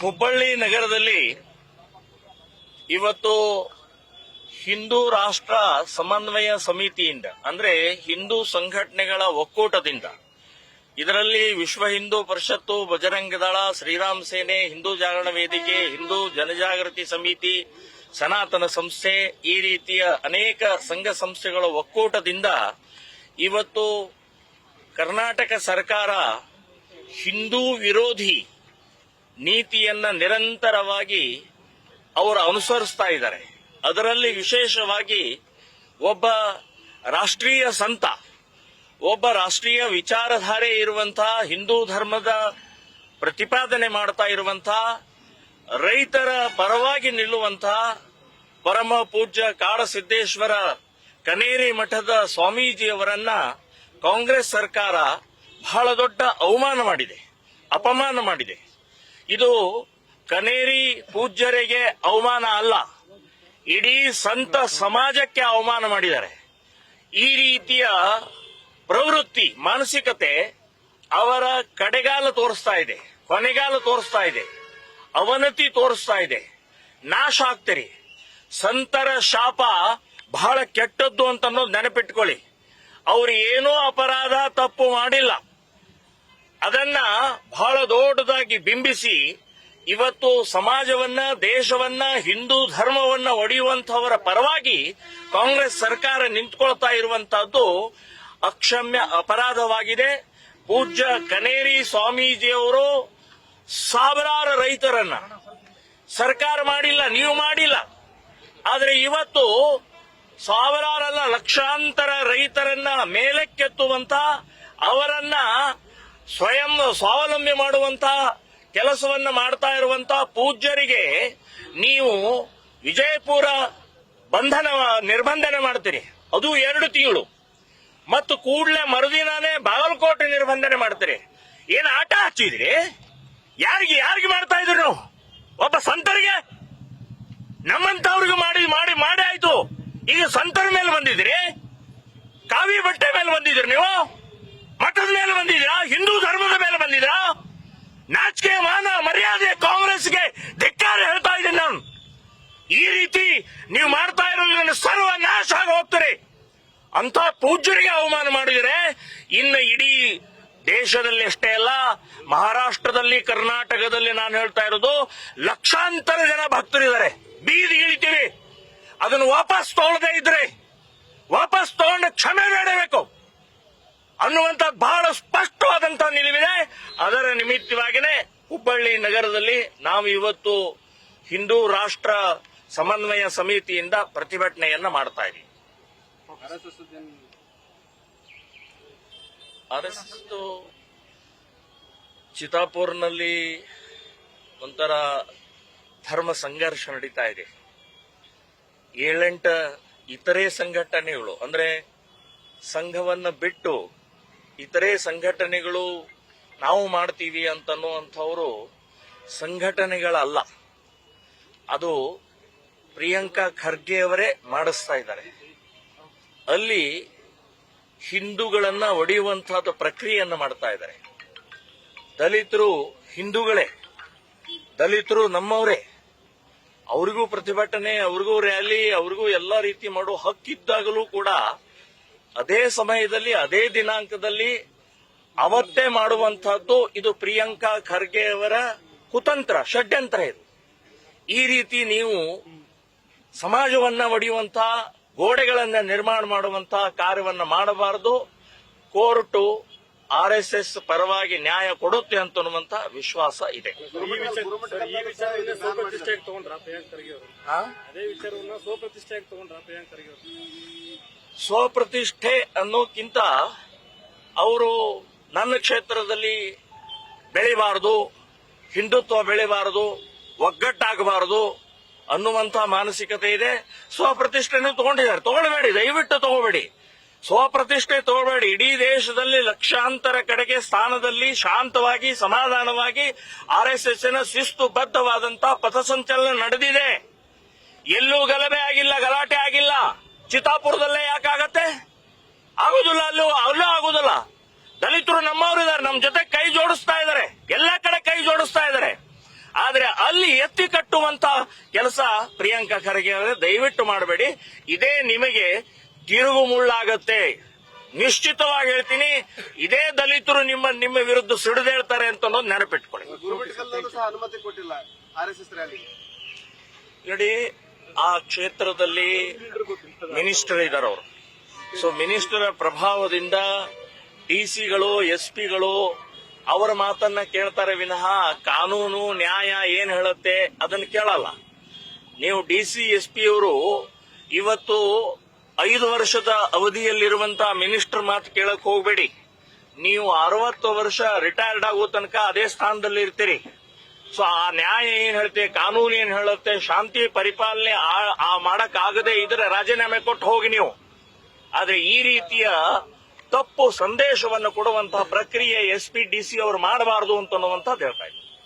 ಹುಬ್ಬಳ್ಳಿ ನಗರದಲ್ಲಿ ಇವತ್ತು ಹಿಂದೂ ರಾಷ್ಟ್ರ ಸಮನ್ವಯ ಸಮಿತಿಯಿಂದ ಅಂದ್ರೆ ಹಿಂದೂ ಸಂಘಟನೆಗಳ ಒಕ್ಕೂಟದಿಂದ ಇದರಲ್ಲಿ ವಿಶ್ವ ಹಿಂದೂ ಪರಿಷತ್ತು, ಬಜರಂಗ ದಳ, ಶ್ರೀರಾಮ್ ಸೇನೆ, ಹಿಂದೂ ಜಾಗರಣ ವೇದಿಕೆ, ಹಿಂದೂ ಜನಜಾಗೃತಿ ಸಮಿತಿ, ಸನಾತನ ಸಂಸ್ಥೆ, ಈ ರೀತಿಯ ಅನೇಕ ಸಂಘ ಸಂಸ್ಥೆಗಳ ಒಕ್ಕೂಟದಿಂದ ಇವತ್ತು ಕರ್ನಾಟಕ ಸರ್ಕಾರ ಹಿಂದೂ ವಿರೋಧಿ ನೀತಿಯನ್ನ ನಿರಂತರವಾಗಿ ಅವರು ಅನುಸರಿಸ್ತಾ ಇದ್ದಾರೆ. ಅದರಲ್ಲಿ ವಿಶೇಷವಾಗಿ ಒಬ್ಬ ರಾಷ್ಟ್ರೀಯ ಸಂತ, ಒಬ್ಬ ರಾಷ್ಟ್ರೀಯ ವಿಚಾರಧಾರೆ ಇರುವಂತಹ, ಹಿಂದೂ ಧರ್ಮದ ಪ್ರತಿಪಾದನೆ ಮಾಡ್ತಾ ಇರುವಂತಹ, ರೈತರ ಪರವಾಗಿ ನಿಲ್ಲುವಂತಹ ಪರಮ ಪೂಜ್ಯ ಕಾಡಸಿದ್ದೇಶ್ವರ ಕನೇರಿ ಮಠದ ಸ್ವಾಮೀಜಿಯವರನ್ನ ಕಾಂಗ್ರೆಸ್ ಸರ್ಕಾರ ಬಹಳ ದೊಡ್ಡ ಅವಮಾನ ಮಾಡಿದೆ, ಅಪಮಾನ ಮಾಡಿದೆ. ಇದು ಕನೇರಿ ಪೂಜ್ಯರಿಗೆ ಅವಮಾನ ಅಲ್ಲ, ಇಡೀ ಸಂತ ಸಮಾಜಕ್ಕೆ ಅವಮಾನ ಮಾಡಿದ್ದಾರೆ. ಈ ರೀತಿಯ ಪ್ರವೃತ್ತಿ, ಮಾನಸಿಕತೆ ಅವರ ಕಡೆಗಾಲ ತೋರಿಸ್ತಾ ಇದೆ, ಕೊನೆಗಾಲ ತೋರಿಸ್ತಾ ಇದೆ, ಅವನತಿ ತೋರಿಸ್ತಾ ಇದೆ. ನಾಶ ಆಗ್ತೀರಿ. ಸಂತರ ಶಾಪ ಬಹಳ ಕೆಟ್ಟದ್ದು ಅಂತ ಅನ್ನೋದು ನೆನಪಿಟ್ಕೊಳ್ಳಿ. ಅವರು ಏನೋ ಅಪರಾಧ ತಪ್ಪು ಮಾಡಿಲ್ಲ, ಅದನ್ನ ಬಹಳ ದೊಡ್ಡದಾಗಿ ಬಿಂಬಿಸಿ ಇವತ್ತು ಸಮಾಜವನ್ನ, ದೇಶವನ್ನ, ಹಿಂದೂ ಧರ್ಮವನ್ನ ಒಡೆಯುವಂತಹವರ ಪರವಾಗಿ ಕಾಂಗ್ರೆಸ್ ಸರ್ಕಾರ ನಿಂತ್ಕೊಳ್ತಾ ಇರುವಂತಹದ್ದು ಅಕ್ಷಮ್ಯ ಅಪರಾಧವಾಗಿದೆ. ಪೂಜ್ಯ ಕನೇರಿ ಸ್ವಾಮೀಜಿಯವರು ಸಾವಿರಾರು ರೈತರನ್ನ ಸರ್ಕಾರ ಮಾಡಿಲ್ಲ, ನೀವು ಮಾಡಿಲ್ಲ, ಆದರೆ ಇವತ್ತು ಸಾವಿರಾರಲ್ಲ ಲಕ್ಷಾಂತರ ರೈತರನ್ನ ಮೇಲಕ್ಕೆತ್ತುವಂತ, ಅವರನ್ನ ಸ್ವಯಂ ಸ್ವಾವಲಂಬಿ ಮಾಡುವಂತ ಕೆಲಸವನ್ನ ಮಾಡ್ತಾ ಇರುವಂತ ಪೂಜ್ಯರಿಗೆ ನೀವು ವಿಜಯಪುರ ನಿರ್ಬಂಧನೆ ಮಾಡ್ತೀರಿ, ಅದು 2 ತಿಂಗಳು, ಮತ್ತು ಕೂಡಲೇ ಮರುದಿನಾನೇ ಬಾಗಲಕೋಟೆ ನಿರ್ಬಂಧನೆ ಮಾಡ್ತೀರಿ. ಏನ್ ಆಟ ಹಚ್ಚಿದ್ರಿ? ಯಾರಿಗೆ ಮಾಡ್ತಾ ಇದ್ರಿ ನಾವು? ಒಬ್ಬ ಸಂತರಿಗೆ, ನಮ್ಮಂತವ್ರಿಗೆ ಮಾಡಿ ಮಾಡಿ ಮಾಡಿ ಆಯ್ತು. ಈಗ ಸಂತರ ಮೇಲೆ ಬಂದಿದ್ರಿ, ಕಾವಿ ಬಟ್ಟೆ ಮೇಲೆ ಬಂದಿದ್ರಿ, ನೀವು ಮಠದ ಮೇಲೆ ಬಂದಿದ್ದೀರಾ, ಹಿಂದೂ ಧರ್ಮದ ಮೇಲೆ ಬಂದಿದ್ದೀರಾ. ನಾಚಿಕೆ, ಮಾನ ಮರ್ಯಾದೆ ಕಾಂಗ್ರೆಸ್ಗೆ ಧಿಕ್ಕಾರ ಹೇಳ್ತಾ ಇದ್ದೀನಿ ನಾನು. ಈ ರೀತಿ ನೀವು ಮಾಡ್ತಾ ಇರೋದ್ರಿಂದ ಸರ್ವನಾಶ ಆಗಿ ಹೋಗ್ತಾರೆ. ಅಂತ ಪೂಜ್ಯರಿಗೆ ಅವಮಾನ ಮಾಡಿದರೆ ಇನ್ನು ಇಡೀ ದೇಶದಲ್ಲಿ ಅಷ್ಟೇ ಅಲ್ಲ, ಮಹಾರಾಷ್ಟ್ರದಲ್ಲಿ, ಕರ್ನಾಟಕದಲ್ಲಿ ನಾನು ಹೇಳ್ತಾ ಇರೋದು ಲಕ್ಷಾಂತರ ಜನ ಭಕ್ತರಿದ್ದಾರೆ. ಬೀದಿಗಿಳಿತೀವಿ, ಅದನ್ನು ವಾಪಸ್ ತಗೊಳ್ಳದೇ ಇದ್ರೆ ವಾಪಸ್ ತಗೊಂಡು ಕ್ಷಮೆ ಬೇಡಬೇಕು ಅನ್ನುವಂಥದ್ದು ಬಹಳ ಸ್ಪಷ್ಟವಾದಂತಹ ನಿಲುವಿದೆ. ಅದರ ನಿಮಿತ್ತವಾಗಿಯೇ ಹುಬ್ಬಳ್ಳಿ ನಗರದಲ್ಲಿ ನಾವು ಇವತ್ತು ಹಿಂದೂ ರಾಷ್ಟ್ರ ಸಮನ್ವಯ ಸಮಿತಿಯಿಂದ ಪ್ರತಿಭಟನೆಯನ್ನ ಮಾಡ್ತಾ ಇದ್ದೀವಿ. ಆರ್ಎಸ್ಎಸ್ ಚಿತಾಪುರ್ನಲ್ಲಿ ಒಂಥರ ಧರ್ಮ ಸಂಘರ್ಷ ನಡೀತಾ ಇದೆ. 7-8 ಇತರೆ ಸಂಘಟನೆಗಳು, ಅಂದ್ರೆ ಸಂಘವನ್ನ ಬಿಟ್ಟು ಇತರೆ ಸಂಘಟನೆಗಳು ನಾವು ಮಾಡ್ತೀವಿ ಅಂತನ್ನುವಂಥವರು ಸಂಘಟನೆಗಳಲ್ಲ, ಅದು ಪ್ರಿಯಾಂಕಾ ಖರ್ಗೆ ಅವರೇ ಮಾಡಿಸ್ತಾ ಇದ್ದಾರೆ. ಅಲ್ಲಿ ಹಿಂದೂಗಳನ್ನ ಒಡೆಯುವಂತಹದ್ದು ಪ್ರಕ್ರಿಯೆಯನ್ನ ಮಾಡ್ತಾ ಇದ್ದಾರೆ. ದಲಿತರು ಹಿಂದೂಗಳೇ, ದಲಿತರು ನಮ್ಮವರೇ, ಅವ್ರಿಗೂ ಪ್ರತಿಭಟನೆ, ಅವ್ರಿಗೂ ರ್ಯಾಲಿ, ಅವ್ರಿಗೂ ಎಲ್ಲಾ ರೀತಿ ಮಾಡೋ ಹಕ್ಕಿದ್ದಾಗಲೂ ಕೂಡ ಅದೇ ಸಮಯದಲ್ಲಿ, ಅದೇ ದಿನಾಂಕದಲ್ಲಿ ಅವತ್ತೇ ಮಾಡುವಂತಹದ್ದು ಇದು ಪ್ರಿಯಾಂಕಾ ಖರ್ಗೆ ಅವರ ಕುತಂತ್ರ, ಷಡ್ಯಂತ್ರ ಇದು. ಈ ರೀತಿ ನೀವು ಸಮಾಜವನ್ನ ಒಡೆಯುವಂತಹ, ಗೋಡೆಗಳನ್ನ ನಿರ್ಮಾಣ ಮಾಡುವಂತಹ ಕಾರ್ಯವನ್ನ ಮಾಡಬಾರದು. ಕೋರ್ಟು ಆರ್ಎಸ್ಎಸ್ ಪರವಾಗಿ ನ್ಯಾಯ ಕೊಡುತ್ತೆ ಅಂತನ್ನುವಂತ ವಿಶ್ವಾಸ ಇದೆ. ಸ್ವಪ್ರತಿಷ್ಠೆ ಅನ್ನೋಕ್ಕಿಂತ ಅವರು ನನ್ನ ಕ್ಷೇತ್ರದಲ್ಲಿ ಬೆಳಿಬಾರದು, ಹಿಂದುತ್ವ ಬೆಳಿಬಾರದು, ಒಗ್ಗಟ್ಟಾಗಬಾರದು ಅನ್ನುವಂತ ಮಾನಸಿಕತೆ ಇದೆ. ಸ್ವಪ್ರತಿಷ್ಠೆನೂ ತಗೊಂಡಿದ್ದಾರೆ, ತಗೊಳ್ಬೇಡಿ, ದಯವಿಟ್ಟು ತಗೋಬೇಡಿ. ಸ್ವಪ್ರತಿಷ್ಠೆ ತಗೊಳ್ಬೇಡಿ. ಇಡೀ ದೇಶದಲ್ಲಿ ಲಕ್ಷಾಂತರ ಕಡೆಗೆ ಸ್ಥಾನದಲ್ಲಿ ಶಾಂತವಾಗಿ, ಸಮಾಧಾನವಾಗಿ ಆರ್ಎಸ್ಎಸ್ನ ಶಿಸ್ತುಬದ್ಧವಾದಂತಹ ಪಥಸಂಚಲನ ನಡೆದಿದೆ. ಎಲ್ಲೂ ಗಲಭೆ ಆಗಿಲ್ಲ, ಗಲಾಟೆ ಆಗಿಲ್ಲ. ಚಿತಾಪುರದಲ್ಲೇ ಯಾಕಾಗತ್ತೆ? ಆಗುದಿಲ್ಲ, ಅಲ್ಲೂ ಆಗುದಿಲ್ಲ. ದಲಿತರು ನಮ್ಮವರಿದ್ದಾರೆ, ನಮ್ಮ ಜೊತೆ ಕೈ ಜೋಡಿಸ್ತಾ ಇದ್ದಾರೆ, ಎಲ್ಲ ಕಡೆ ಕೈ ಜೋಡಿಸ್ತಾ ಇದ್ದಾರೆ. ಆದ್ರೆ ಅಲ್ಲಿ ಎತ್ತಿ ಕಟ್ಟುವಂತ ಕೆಲಸ ಪ್ರಿಯಾಂಕಾ ಖರ್ಗೆ ಅವರೇ ದಯವಿಟ್ಟು ಮಾಡಬೇಡಿ. ಇದೇ ನಿಮಗೆ ತಿರುಗು ಮುಳ್ಳಾಗತ್ತೆ. ನಿಶ್ಚಿತವಾಗಿ ಹೇಳ್ತೀನಿ, ಇದೇ ದಲಿತರು ನಿಮ್ಮ ವಿರುದ್ಧ ಸಿಡಿದೇಳ್ತಾರೆ ಅಂತ ಅನ್ನೋದು ನೆನಪಿಟ್ಕೊಳ್ಳಿ. ಗುರುಮಠಕಲ್ಲೂ ಸಹ ಅನುಮತಿ ಕೊಟ್ಟಿಲ್ಲ ಆರ್ಎಸ್ಎಸ್ ರ್ಯಾಲಿಗೆ. ನೋಡಿ, ಆ ಕ್ಷೇತ್ರದಲ್ಲಿ ಮಿನಿಸ್ಟರ್ ಇದ್ದಾರೆ ಅವರು. ಸೊ ಮಿನಿಸ್ಟರ್ ಪ್ರಭಾವದಿಂದ ಡಿಸಿಗಳು, ಎಸ್ಪಿಗಳು ಅವರ ಮಾತನ್ನ ಕೇಳ್ತಾರೆ ವಿನಃ ಕಾನೂನು ನ್ಯಾಯ ಏನ್ ಹೇಳುತ್ತೆ ಅದನ್ನ ಕೇಳಲ್ಲ. ನೀವು ಡಿಸಿ, ಎಸ್ಪಿ ಅವರು ಇವತ್ತು 5 ವರ್ಷದ ಅವಧಿಯಲ್ಲಿರುವಂತಹ ಮಿನಿಸ್ಟರ್ ಮಾತು ಕೇಳಕ್ ಹೋಗ್ಬೇಡಿ. ನೀವು 60 ವರ್ಷ ರಿಟೈರ್ಡ್ ಆಗೋ ತನಕ ಅದೇ ಸ್ಥಾನದಲ್ಲಿ ಇರ್ತೀರಿ. ಸೊ ಆ ನ್ಯಾಯ ಏನ್ ಹೇಳುತ್ತೆ, ಕಾನೂನು ಏನ್ ಹೇಳುತ್ತೆ, ಶಾಂತಿ ಪರಿಪಾಲನೆ ಮಾಡಕ್ ಆಗದೆ ಇದ್ರೆ ರಾಜೀನಾಮೆ ಕೊಟ್ಟು ಹೋಗಿ ನೀವು. ಆದ್ರೆ ಈ ರೀತಿಯ ತಪ್ಪು ಸಂದೇಶವನ್ನು ಕೊಡುವಂತಹ ಪ್ರಕ್ರಿಯೆ ಎಸ್ಪಿ, ಡಿಸಿ ಅವರು ಮಾಡಬಾರದು ಅಂತ ಅನ್ನುವಂಥದ್ದು ಹೇಳ್ತಾ ಇದ್ದಾರೆ.